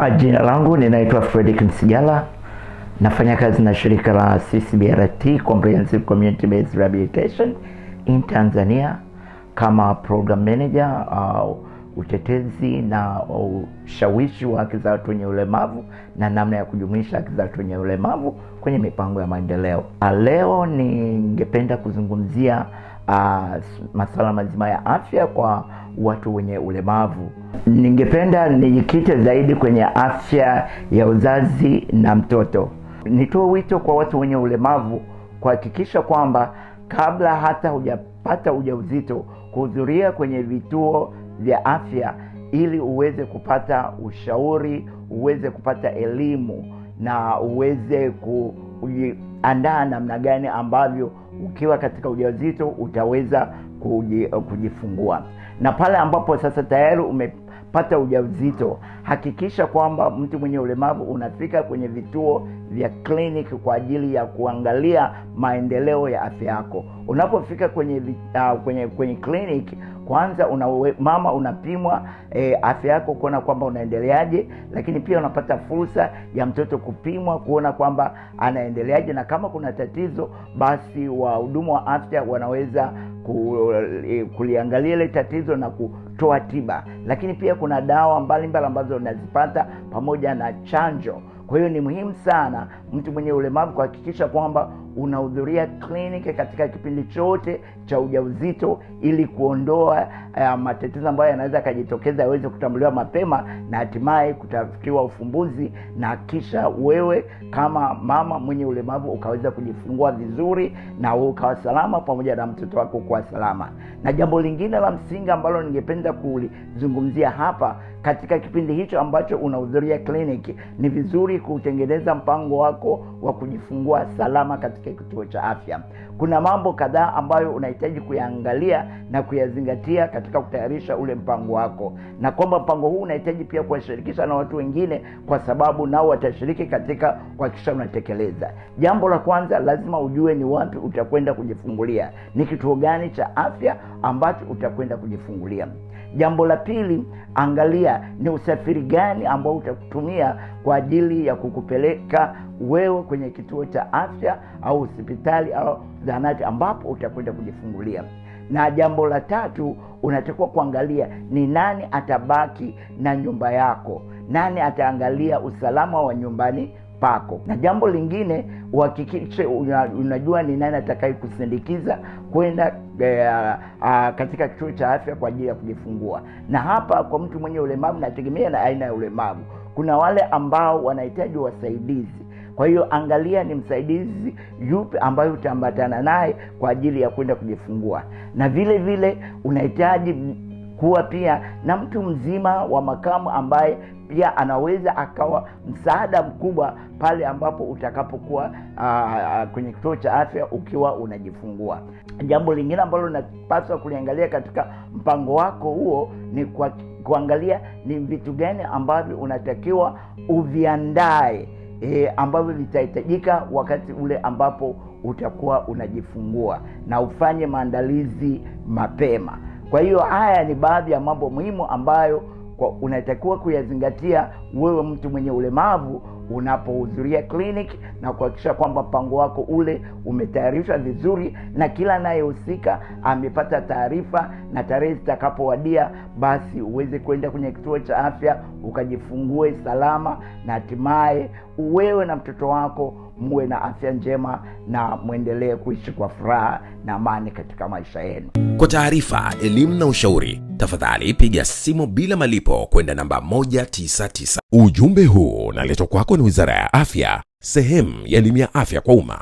Jina langu ninaitwa Fredrick Msigala. Nafanya kazi na shirika la CCBRT, Comprehensive Community Based Rehabilitation in Tanzania, kama program manager, utetezi na ushawishi wa haki za watu wenye ulemavu na namna ya kujumuisha haki za watu wenye ulemavu kwenye mipango ya maendeleo. Leo ningependa kuzungumzia masuala mazima ya afya kwa watu wenye ulemavu. Ningependa nijikite zaidi kwenye afya ya uzazi na mtoto. Nitoe wito kwa watu wenye ulemavu kuhakikisha kwamba kabla hata hujapata ujauzito, kuhudhuria kwenye vituo vya afya ili uweze kupata ushauri, uweze kupata elimu na uweze kujiandaa namna gani ambavyo ukiwa katika ujauzito utaweza kujifungua. Na pale ambapo sasa tayari umepata ujauzito, hakikisha kwamba mtu mwenye ulemavu unafika kwenye vituo vya kliniki kwa ajili ya kuangalia maendeleo ya afya yako. Unapofika kwenye kliniki, kwanza mama unapimwa afya yako kuona kwamba unaendeleaje, lakini pia unapata fursa ya mtoto kupimwa kuona kwamba anaendeleaje, na kama kuna tatizo basi wahudumu wa afya wanaweza kuliangalia ile tatizo na kutoa tiba. Lakini pia kuna dawa mbalimbali ambazo unazipata pamoja na chanjo. Kwa hiyo ni muhimu sana mtu mwenye ulemavu kuhakikisha kwamba unahudhuria kliniki katika kipindi chote cha ujauzito ili kuondoa matatizo ambayo yanaweza kujitokeza yaweze kutambuliwa mapema na hatimaye kutafutiwa ufumbuzi, na kisha wewe kama mama mwenye ulemavu ukaweza kujifungua vizuri na ukawa salama pamoja na mtoto wako kuwa salama. Na jambo lingine la msingi ambalo ningependa kulizungumzia hapa, katika kipindi hicho ambacho unahudhuria kliniki, ni vizuri kutengeneza mpango wako wa kujifungua salama katika kituo cha afya. Kuna mambo kadhaa ambayo unahitaji kuyaangalia na kuyazingatia katika kutayarisha ule mpango wako, na kwamba mpango huu unahitaji pia kuwashirikisha na watu wengine, kwa sababu nao watashiriki katika kuhakikisha unatekeleza. Jambo la kwanza, lazima ujue ni wapi utakwenda kujifungulia, ni kituo gani cha afya ambacho utakwenda kujifungulia. Jambo la pili, angalia ni usafiri gani ambao utakutumia kwa ajili ya kukupeleka wewe kwenye kituo cha afya au hospitali au zahanati ambapo utakwenda kujifungulia. Na jambo la tatu, unatakiwa kuangalia ni nani atabaki na nyumba yako, nani ataangalia usalama wa nyumbani pako. Na jambo lingine, uhakikishe unajua ni nani atakaye kusindikiza kwenda katika kituo cha afya kwa ajili ya kujifungua. Na hapa kwa mtu mwenye ulemavu nategemea na aina ya ulemavu. Kuna wale ambao wanahitaji wasaidizi. Kwa hiyo angalia ni msaidizi yupi ambaye utaambatana naye kwa ajili ya kwenda kujifungua. Na vile vile unahitaji kuwa pia na mtu mzima wa makamu ambaye pia anaweza akawa msaada mkubwa pale ambapo utakapokuwa kwenye kituo cha afya ukiwa unajifungua. Jambo lingine ambalo unapaswa kuliangalia katika mpango wako huo ni kuangalia ni vitu gani ambavyo unatakiwa uviandae ambavyo vitahitajika wakati ule ambapo utakuwa unajifungua, na ufanye maandalizi mapema. Kwa hiyo haya ni baadhi ya mambo muhimu ambayo unatakiwa kuyazingatia wewe mtu mwenye ulemavu unapohudhuria kliniki, na kuhakikisha kwamba mpango wako ule umetayarishwa vizuri na kila anayehusika amepata taarifa, na tarehe zitakapowadia basi uweze kwenda kwenye kituo cha afya ukajifungue salama, na hatimaye wewe na mtoto wako muwe na afya njema na muendelee kuishi kwa furaha na amani katika maisha yenu. Kwa taarifa, elimu na ushauri, tafadhali piga simu bila malipo kwenda namba 199. Ujumbe huu unaletwa kwako na Wizara ya Afya, sehemu ya elimu ya afya kwa umma.